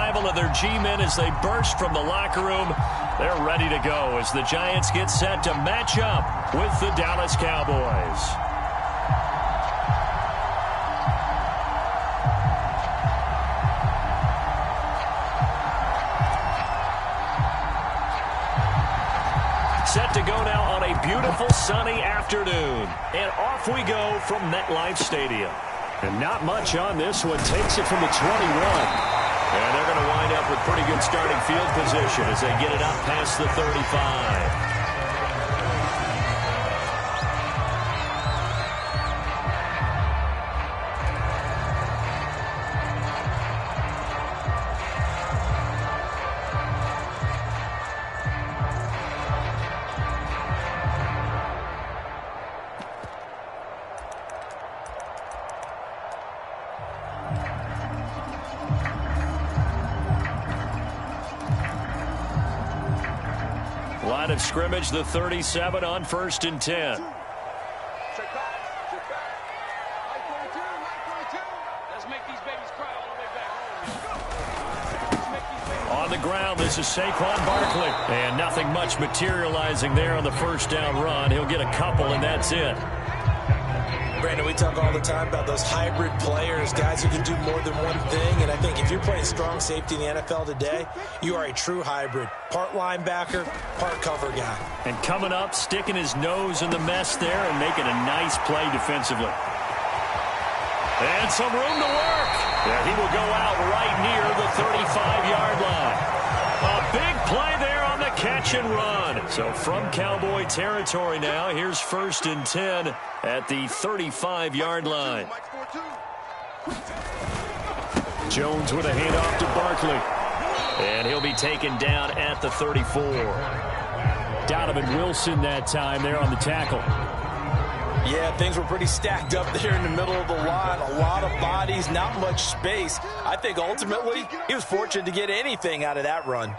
arrival of their G-men as they burst from the locker room. They're ready to go as the Giants get set to match up with the Dallas Cowboys. Set to go now on a beautiful sunny afternoon. And off we go from MetLife Stadium. And not much on this one. Takes it from the 21. And they're going to wind up with pretty good starting field position as they get it up past the 35. Line of scrimmage, the 37 on 1st and 10. On the ground, this is Saquon Barkley. And nothing much materializing there on the first down run. He'll get a couple, and that's it. Brandon, we talk all the time about those hybrid players, guys who can do more than one thing. And I think if you're playing strong safety in the NFL today, you are a true hybrid. Part linebacker, part cover guy. And coming up, sticking his nose in the mess there and making a nice play defensively. And some room to work. Yeah, he will go out right near the 35-yard line. A big play there on the catch and run. So from Cowboy territory now, here's 1st and 10 at the 35-yard line. Jones with a handoff to Barkley. And he'll be taken down at the 34. Donovan Wilson that time there on the tackle. Yeah, things were pretty stacked up there in the middle of the line. A lot of bodies, not much space. I think ultimately he was fortunate to get anything out of that run.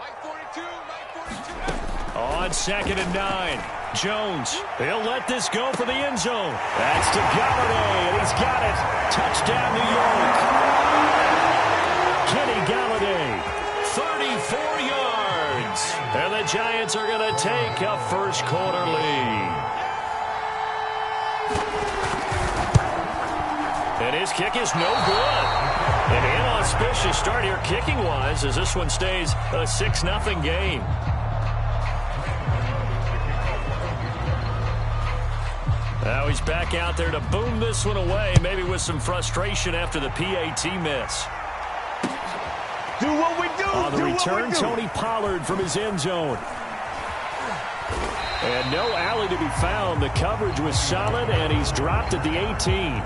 On 2nd and 9, Jones. He'll let this go for the end zone. That's to Galladay, and he's got it. Touchdown, New York. Kenny Galladay, 34 yards. And the Giants are going to take a first-quarter lead. And his kick is no good. An inauspicious start here kicking-wise as this one stays a 6-0 game. Now he's back out there to boom this one away, maybe with some frustration after the PAT miss. Do what we do. On the return, Tony Pollard from his end zone. And no alley to be found. The coverage was solid, and he's dropped at the 18.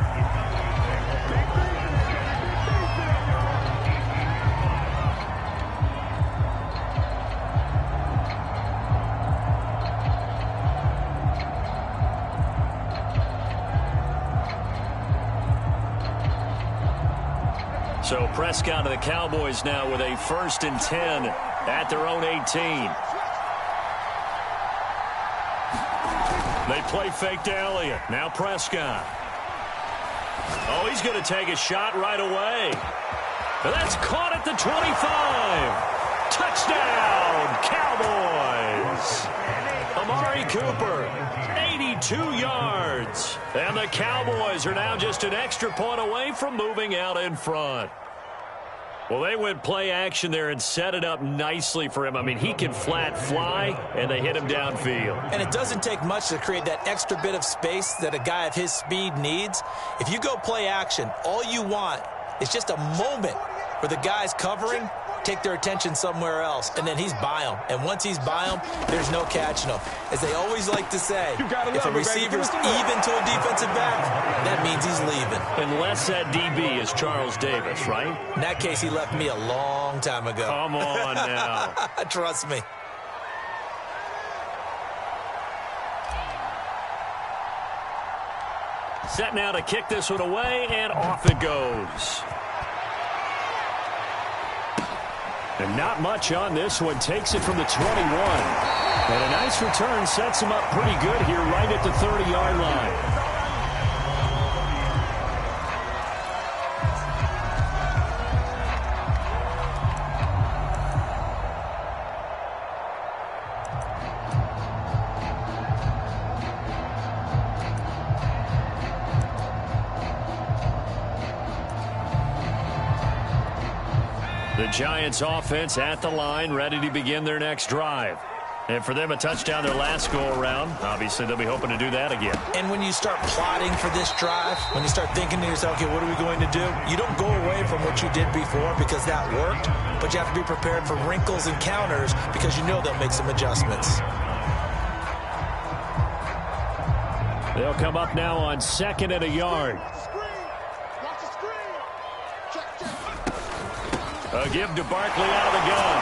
So Prescott and the Cowboys now with a 1st and 10 at their own 18. They play fake to Elliott. Now Prescott. Oh, he's going to take a shot right away. And that's caught at the 25. Touchdown, Cowboys. Amari Cooper, 82 yards. And the Cowboys are now just an extra point away from moving out in front. Well, they went play action there and set it up nicely for him. I mean, he can flat fly, and they hit him downfield. And it doesn't take much to create that extra bit of space that a guy of his speed needs. If you go play action, all you want is just a moment where the guys covering take their attention somewhere else, and then he's by him. And once he's by him, there's no catching him. As they always like to say, if a receiver's even to a defensive back, that means he's leaving. Unless that DB is Charles Davis, right? In that case, he left me a long time ago. Come on now. Trust me. Set now to kick this one away, and off it goes. And not much on this one. Takes it from the 21. And a nice return sets him up pretty good here right at the 30-yard line. The Giants offense at the line, ready to begin their next drive. And for them, a touchdown their last go-around. Obviously, they'll be hoping to do that again. And when you start plotting for this drive, when you start thinking to yourself, okay, what are we going to do? You don't go away from what you did before because that worked, but you have to be prepared for wrinkles and counters because you know they'll make some adjustments. They'll come up now on 2nd and a yard. A give to Barkley out of the gun.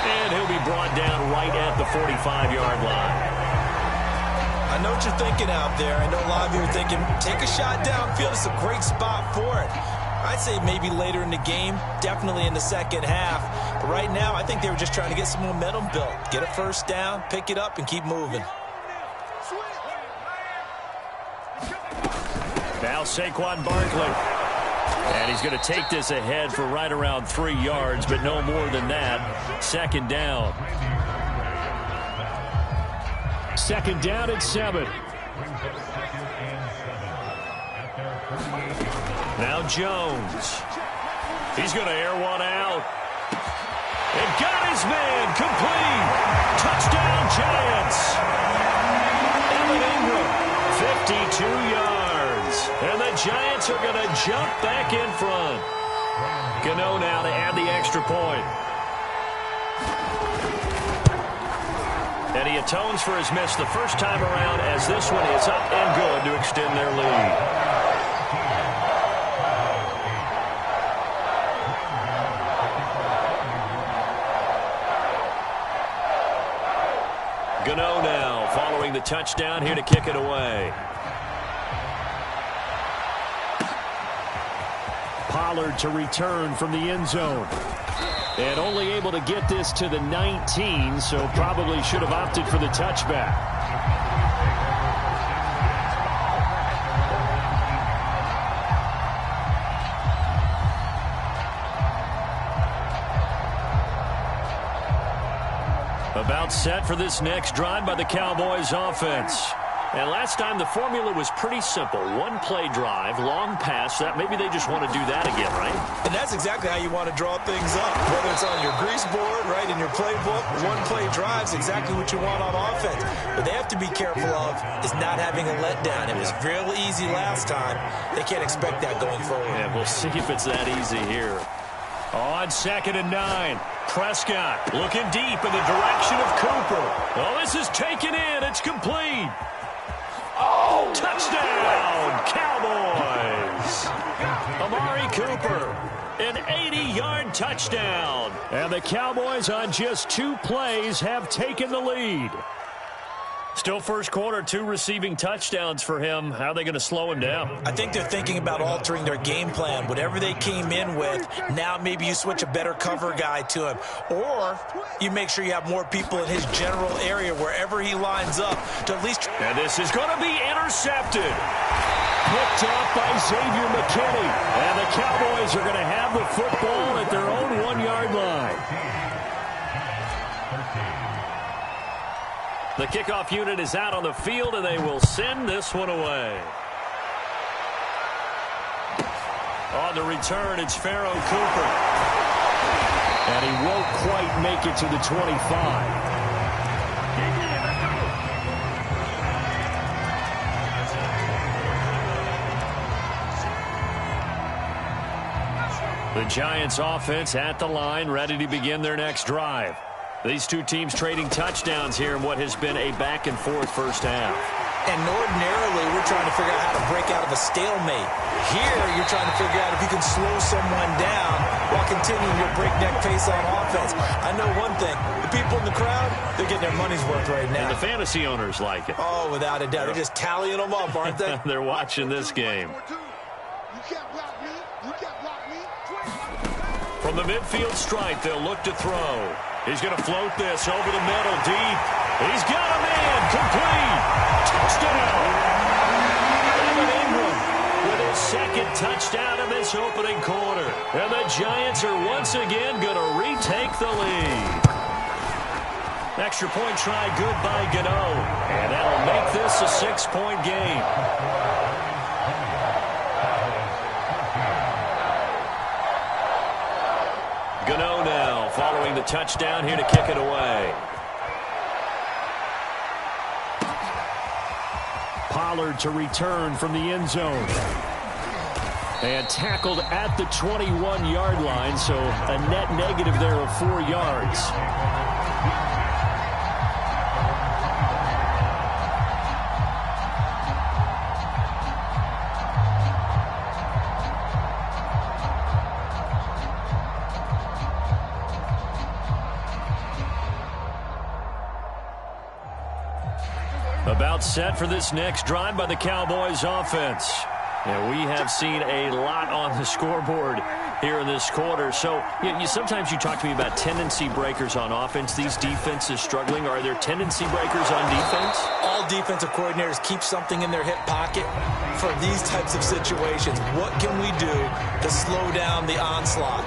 And he'll be brought down right at the 45-yard line. I know what you're thinking out there. I know a lot of you are thinking, take a shot downfield. It's a great spot for it. I'd say maybe later in the game, definitely in the second half. But right now, I think they were just trying to get some momentum built. Get a first down, pick it up, and keep moving. Now Saquon Barkley. And he's going to take this ahead for right around 3 yards, but no more than that. 2nd down. 2nd down at 7. Now Jones. He's going to air one out. And got his man complete. Touchdown Giants. Evan Ingram, 52 yards. And the Giants are going to jump back in front. Gano now to add the extra point. And he atones for his miss the first time around as this one is up and good to extend their lead. Gano now following the touchdown here to kick it away. Pollard to return from the end zone. And only able to get this to the 19, so probably should have opted for the touchback. About set for this next drive by the Cowboys offense. And last time the formula was pretty simple. One play drive, long pass. That maybe they just want to do that again, right? And that's exactly how you want to draw things up. Whether it's on your grease board, right, in your playbook, one play drive is exactly what you want on offense. What they have to be careful of is not having a letdown. It was real easy last time. They can't expect that going forward. Yeah, we'll see if it's that easy here. On 2nd and 9. Prescott looking deep in the direction of Cooper. Oh, this is taken in. It's complete. Oh, touchdown, Cowboys. Amari Cooper, an 80-yard touchdown. And the Cowboys on just 2 plays have taken the lead. Still first quarter, 2 receiving touchdowns for him. How are they going to slow him down? I think they're thinking about altering their game plan. Whatever they came in with, now maybe you switch a better cover guy to him. Or you make sure you have more people in his general area wherever he lines up to at least... And this is going to be intercepted. Picked off by Xavier McKinney. And the Cowboys are going to have the football at their own 1-yard line. The kickoff unit is out on the field, and they will send this one away. On the return, it's Pharaoh Cooper. And he won't quite make it to the 25. The Giants offense at the line, ready to begin their next drive. These two teams trading touchdowns here in what has been a back-and-forth first half. And ordinarily, we're trying to figure out how to break out of a stalemate. Here, you're trying to figure out if you can slow someone down while continuing your breakneck pace on offense. I know one thing. The people in the crowd, they're getting their money's worth right now. And the fantasy owners like it. Oh, without a doubt. They're just tallying them up, aren't they? They're watching this game. From the midfield stripe, they'll look to throw. He's going to float this over the middle, deep. He's got a man, complete. Touchdown. Evan Ingram with his second touchdown of this opening quarter. And the Giants are once again going to retake the lead. Extra point try good by Gano. And that'll make this a 6-point game. Gano now following the touchdown here to kick it away. Pollard to return from the end zone. And tackled at the 21-yard line, so a net negative there of 4 yards. About set for this next drive by the Cowboys offense. And we have seen a lot on the scoreboard here in this quarter. So sometimes you talk to me about tendency breakers on offense. These defenses struggling. Are there tendency breakers on defense? All defensive coordinators keep something in their hip pocket for these types of situations. What can we do to slow down the onslaught?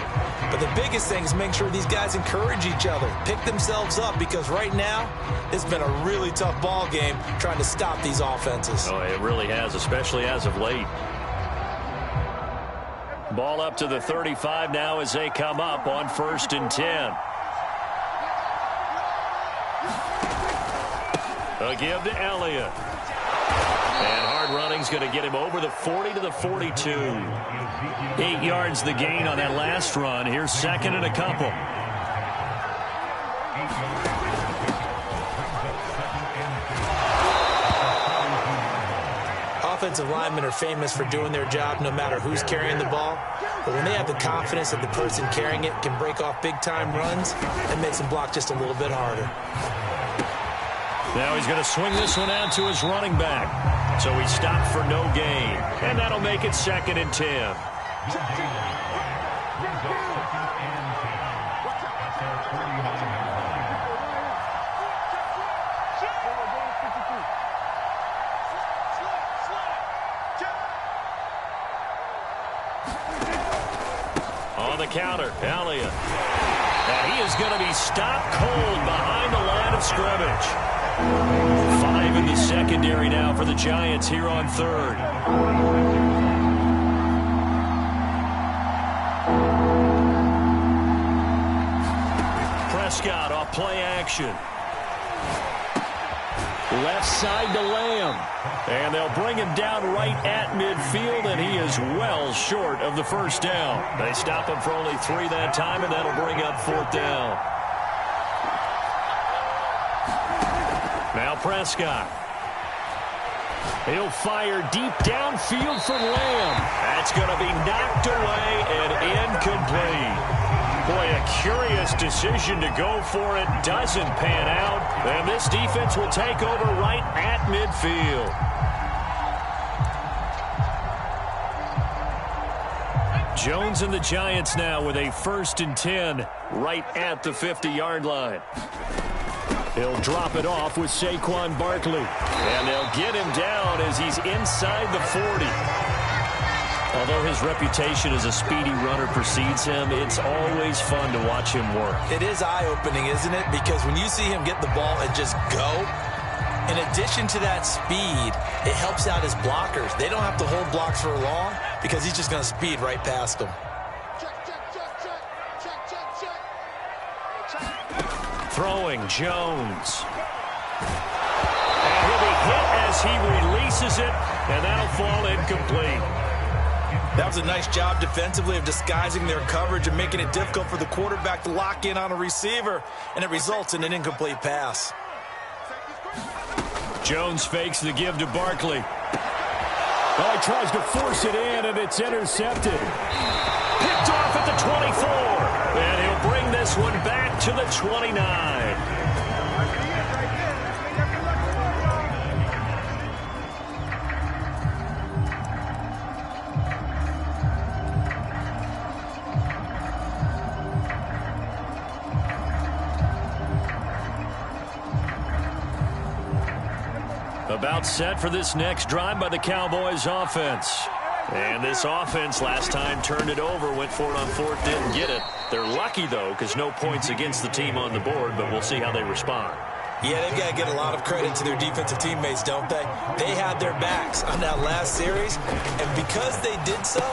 But the biggest thing is make sure these guys encourage each other, pick themselves up, because right now it's been a really tough ball game trying to stop these offenses. Oh, it really has, especially as of late. Ball up to the 35 now as they come up on 1st and 10. A give to Elliott. And hard running's going to get him over the 40 to the 42. 8 yards the gain on that last run. Here's 2nd and a couple. Offensive linemen are famous for doing their job no matter who's carrying the ball. But when they have the confidence that the person carrying it can break off big-time runs, it makes them block just a little bit harder. Now he's going to swing this one out to his running back. So he stopped for no gain. And that'll make it 2nd and 10. On the counter, Elliott. And he is going to be stopped cold behind the line of scrimmage. 5 in the secondary now for the Giants here on 3rd. Prescott off play action. Left side to Lamb. And they'll bring him down right at midfield, and he is well short of the 1st down. They stop him for only 3 that time, and that'll bring up 4th down. Now Prescott. He'll fire deep downfield for Lamb. That's going to be knocked away and incomplete. Boy, a curious decision to go for it. Doesn't pan out. And this defense will take over right at midfield. Jones and the Giants now with a 1st and 10 right at the 50-yard line. He'll drop it off with Saquon Barkley. And they'll get him down as he's inside the 40. Although his reputation as a speedy runner precedes him, it's always fun to watch him work. It is eye-opening, isn't it? Because when you see him get the ball and just go, in addition to that speed, it helps out his blockers. They don't have to hold blocks for long because he's just going to speed right past them. Throwing Jones. And he'll be hit as he releases it, and that'll fall incomplete. That was a nice job defensively of disguising their coverage and making it difficult for the quarterback to lock in on a receiver, and it results in an incomplete pass. Jones fakes the give to Barkley. Oh, he tries to force it in, and it's intercepted. Picked off at the 24. And he'll bring this one back to the 29. About set for this next drive by the Cowboys offense. And this offense last time turned it over, went for it on 4th, didn't get it. They're lucky, though, because no points against the team on the board, but we'll see how they respond. Yeah, they've got to get a lot of credit to their defensive teammates, don't they? They had their backs on that last series, and because they did so,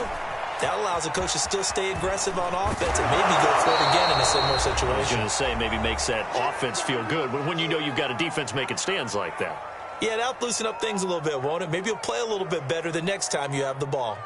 That allows the coach to still stay aggressive on offense and maybe go for it again in a similar situation. I was going to say maybe makes that offense feel good, but when you know you've got a defense making stands like that. Yeah, that'll loosen up things a little bit, won't it? Maybe you'll play a little bit better the next time you have the ball.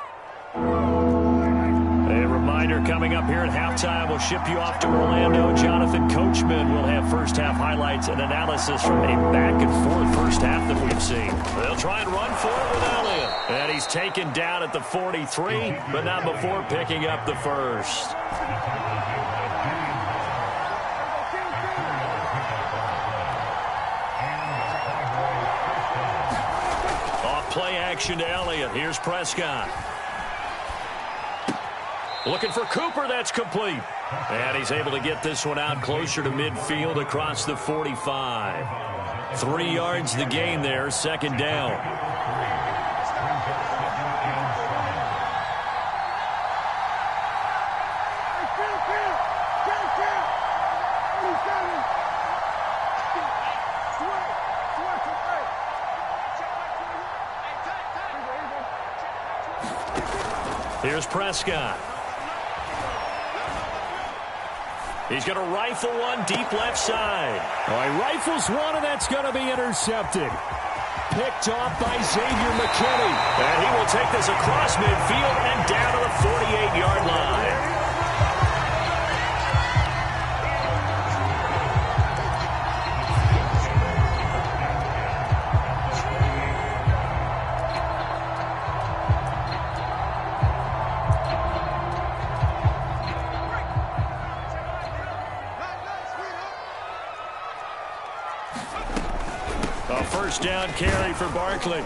A reminder coming up here at halftime, we'll ship you off to Orlando. Jonathan Coachman will have first-half highlights and analysis from a back-and-forth first half that we've seen. They'll try and run for it with Elliott. And he's taken down at the 43, but not before picking up the first. Off play action to Elliott. Here's Prescott. Looking for Cooper. That's complete. And he's able to get this one out closer to midfield across the 45. 3 yards the gain there, second down. Here's Prescott. He's going to rifle one deep left side. Oh, he rifles one, and that's going to be intercepted. Picked off by Xavier McKinney. And he will take this across midfield and down to the 48-yard line. First down carry for Barkley.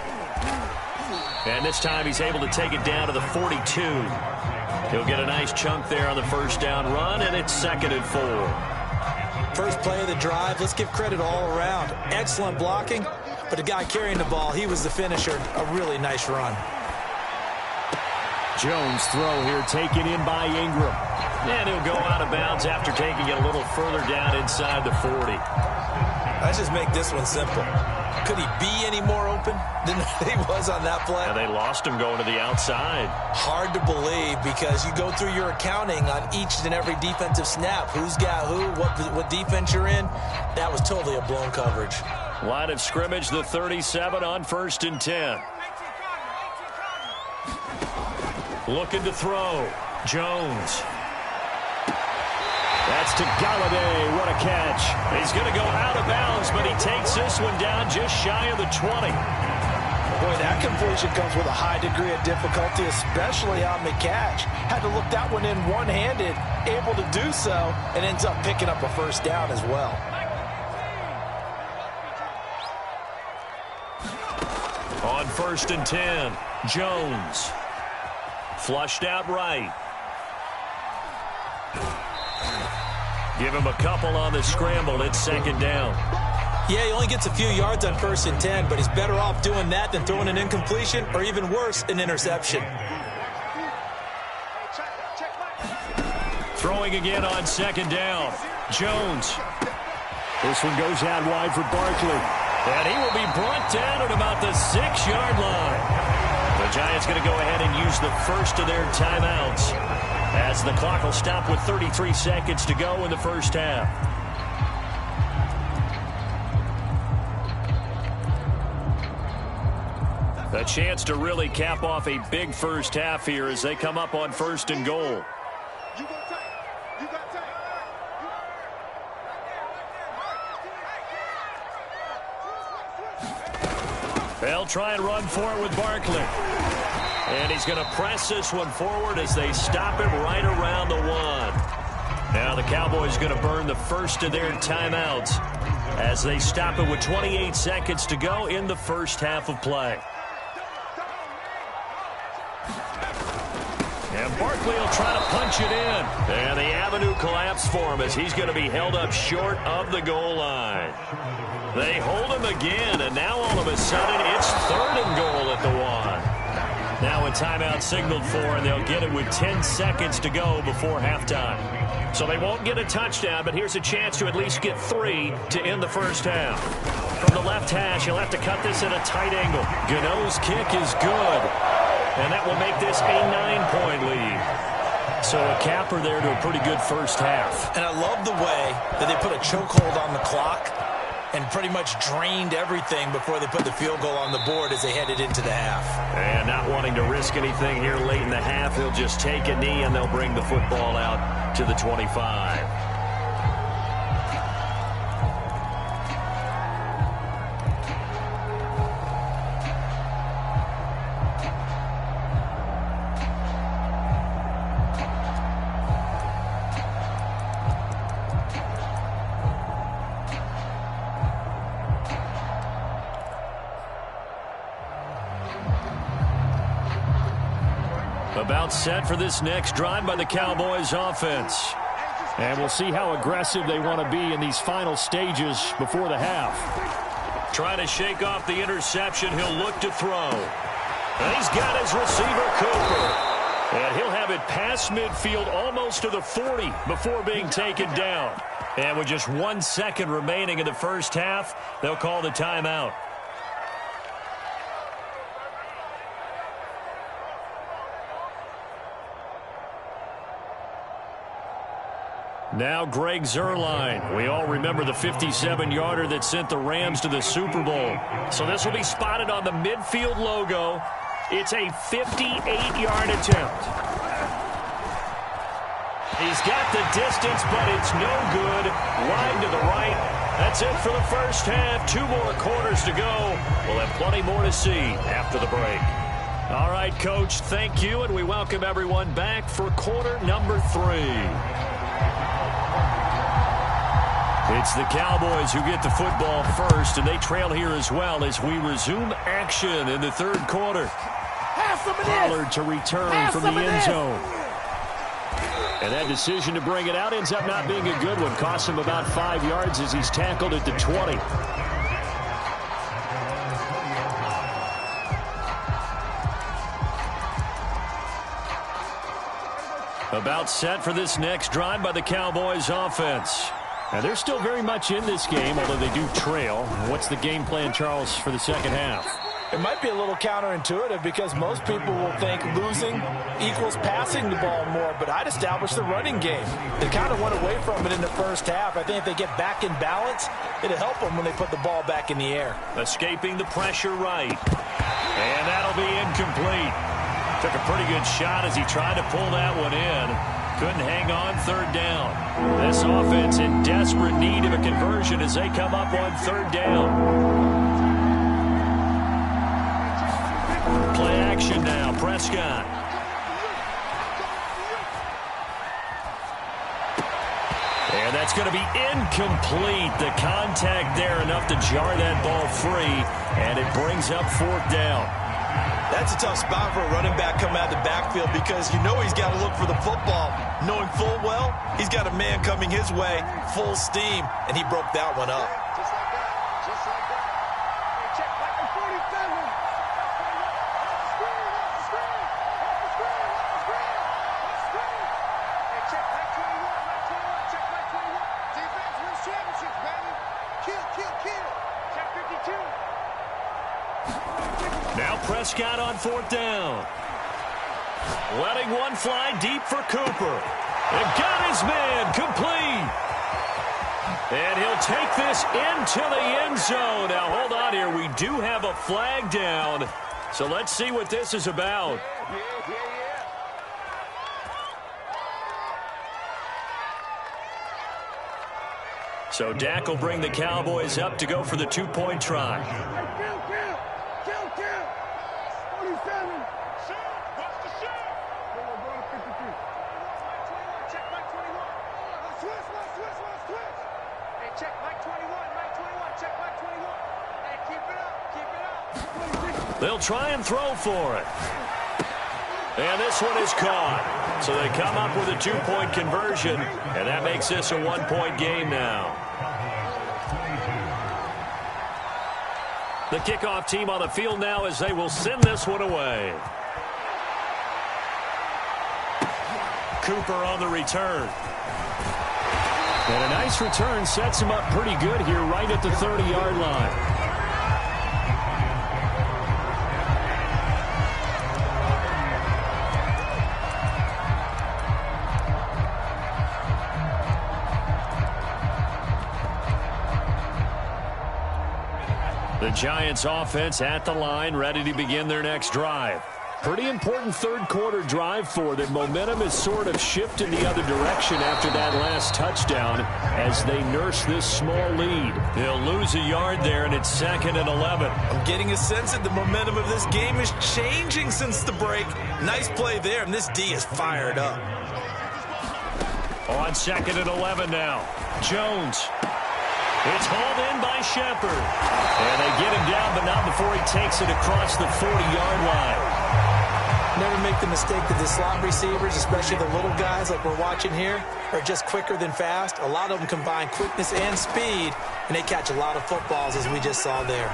And this time he's able to take it down to the 42. He'll get a nice chunk there on the first down run, and it's 2nd and 4. First play of the drive, let's give credit all around. Excellent blocking, but the guy carrying the ball, he was the finisher. A really nice run. Jones throw here taken in by Ingram. And he'll go out of bounds after taking it a little further down inside the 40. Let's just make this one simple. Could he be any more open than he was on that play? And they lost him going to the outside. Hard to believe because you go through your accounting on each and every defensive snap. Who's got who, what defense you're in. That was totally a blown coverage. Line of scrimmage, the 37 on 1st and 10. Looking to throw. Jones. That's to Galladay. What a catch. He's going to go out of bounds, but he takes this one down just shy of the 20. Boy, that completion comes with a high degree of difficulty, especially on the catch. Had to look that one in one-handed, able to do so, and ends up picking up a first down as well. On 1st and 10, Jones. Flushed out right. Give him a couple on the scramble. It's 2nd down. Yeah, he only gets a few yards on 1st and 10, but he's better off doing that than throwing an incompletion or even worse, an interception. Throwing again on 2nd down. Jones. This one goes out wide for Barkley. And he will be brought down at about the 6-yard line. The Giants going to go ahead and use the first of their timeouts, as the clock will stop with 33 seconds to go in the first half. A chance to really cap off a big first half here as they come up on 1st and goal. They'll try and run for it with Barkley. And he's going to press this one forward as they stop him right around the 1. Now the Cowboys going to burn the first of their timeouts as they stop it with 28 seconds to go in the first half of play. And Barkley will try to punch it in. And the avenue collapsed for him as he's going to be held up short of the goal line. They hold him again, and now all of a sudden it's 3rd and goal at the 1. Now a timeout signaled for, and they'll get it with 10 seconds to go before halftime. So they won't get a touchdown, but here's a chance to at least get 3 to end the first half. From the left hash, he'll have to cut this at a tight angle. Gano's kick is good. And that will make this a 9-point lead. So a capper there to a pretty good first half. And I love the way that they put a chokehold on the clock and pretty much drained everything before they put the field goal on the board as they headed into the half. And not wanting to risk anything here late in the half, he'll just take a knee and they'll bring the football out to the 25. About set for this next drive by the Cowboys offense. And we'll see how aggressive they want to be in these final stages before the half. Trying to shake off the interception. He'll look to throw. And he's got his receiver, Cooper. And he'll have it past midfield almost to the 40 before being taken down. And with just 1 second remaining in the first half, they'll call the timeout. Now Greg Zuerlein. We all remember the 57-yarder that sent the Rams to the Super Bowl. So this will be spotted on the midfield logo. It's a 58-yard attempt. He's got the distance, but it's no good. Wide to the right. That's it for the first half. 2 more quarters to go. We'll have plenty more to see after the break. All right, Coach, thank you, and we welcome everyone back for quarter number 3. It's the Cowboys who get the football first, and they trail here as well as we resume action in the third quarter. Pollard to return from the end zone. And that decision to bring it out ends up not being a good one. Costs him about 5 yards as he's tackled at the 20. About set for this next drive by the Cowboys offense. Now, they're still very much in this game, although they do trail. What's the game plan, Charles, for the second half? It might be a little counterintuitive because most people will think losing equals passing the ball more, but I'd establish the running game. They kind of went away from it in the first half. I think if they get back in balance, it'll help them when they put the ball back in the air. Escaping the pressure right. And that'll be incomplete. Took a pretty good shot as he tried to pull that one in. Couldn't hang on third down. This offense in desperate need of a conversion as they come up on third down. Play action now. Prescott. And that's going to be incomplete. The contact there enough to jar that ball free. And it brings up fourth down. That's a tough spot for a running back coming out of the backfield because you know he's got to look for the football, knowing full well he's got a man coming his way, full steam, and he broke that one up. Just like that. Just like that. Hey, check back to 47. Off the screen. Off the screen. Off the screen. Off the screen. Off the screen. Hey, check back 21. Back 21. Check back 21. Defense wins championships, baby. Kill, kill, kill. Check 52. Now Prescott on fourth down. Letting one fly deep for Cooper. And got his man complete. And he'll take this into the end zone. Now hold on here. We do have a flag down. So let's see what this is about. So Dak will bring the Cowboys up to go for the 2-point try. They'll try and throw for it. And this one is caught. So they come up with a 2-point conversion, and that makes this a 1-point game now. The kickoff team on the field now as they will send this one away. Cooper on the return. And a nice return sets him up pretty good here right at the 30-yard line. The Giants offense at the line, ready to begin their next drive. Pretty important third quarter drive for them. Momentum is sort of shifted the other direction after that last touchdown as they nurse this small lead. They'll lose a yard there, and it's 2nd and 11. I'm getting a sense that the momentum of this game is changing since the break. Nice play there, and this D is fired up. On 2nd and 11 now. Jones. It's hauled in by Shepard. And they get him down, but not before he takes it across the 40-yard line. Never make the mistake that the slot receivers, especially the little guys like we're watching here, are just quicker than fast. A lot of them combine quickness and speed, and they catch a lot of footballs, as we just saw there.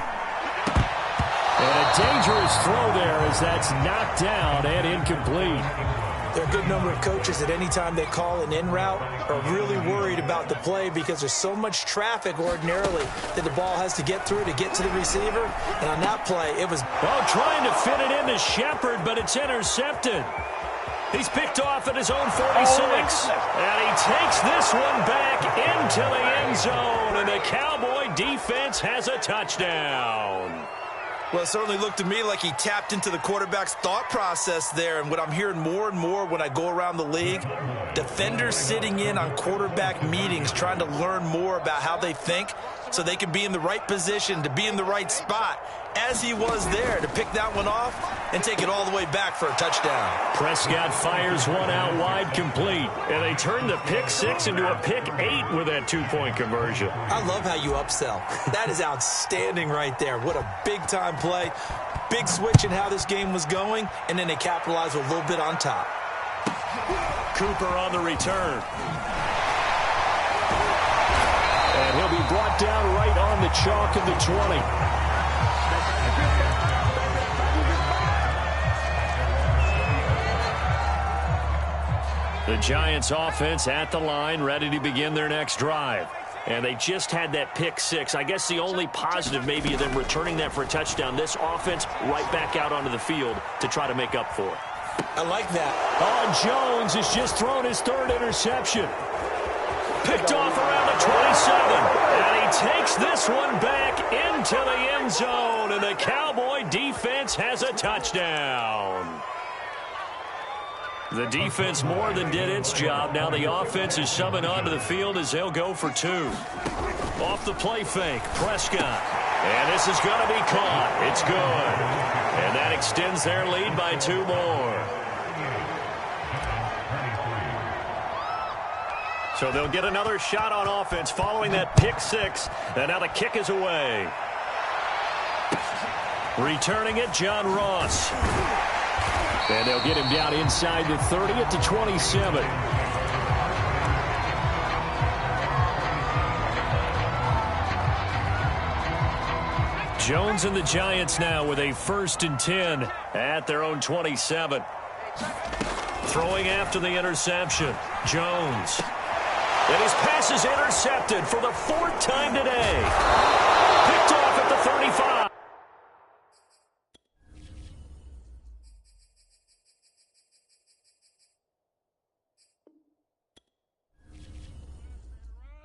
And a dangerous throw there as that's knocked down and incomplete. There are a good number of coaches that any time they call an in route are really worried about the play because there's so much traffic ordinarily that the ball has to get through to get to the receiver. And on that play, it was... Well, trying to fit it into Shepard, but it's intercepted. He's picked off at his own 46. And he takes this one back into the end zone. And the Cowboy defense has a touchdown. Well, it certainly looked to me like he tapped into the quarterback's thought process there. And what I'm hearing more and more when I go around the league, defenders sitting in on quarterback meetings trying to learn more about how they think so they can be in the right position to be in the right spot, as he was there to pick that one off and take it all the way back for a touchdown. Prescott fires one out wide, complete. And they turn the pick 6 into a pick 8 with that 2-point conversion. I love how you upsell. That is outstanding right there. What a big-time play. Big switch in how this game was going, and then they capitalized with a little bit on top. Cooper on the return. And he'll be brought down right on the chalk of the 20. The Giants offense at the line, ready to begin their next drive. And they just had that pick 6. I guess the only positive maybe of them returning that for a touchdown. This offense right back out onto the field to try to make up for it. I like that. Oh, Jones has just thrown his 3rd interception. Picked off around the 27. And he takes this one back into the end zone. And the Cowboy defense has a touchdown. The defense more than did its job. Now the offense is summoned onto the field as they'll go for 2. Off the play fake, Prescott. And this is going to be caught. It's good. And that extends their lead by 2 more. So they'll get another shot on offense following that pick 6. And now the kick is away. Returning it, John Ross. And they'll get him down inside the 30 at the 27. Jones and the Giants now with a 1st and 10 at their own 27. Throwing after the interception, Jones. And his pass is intercepted for the 4th time today.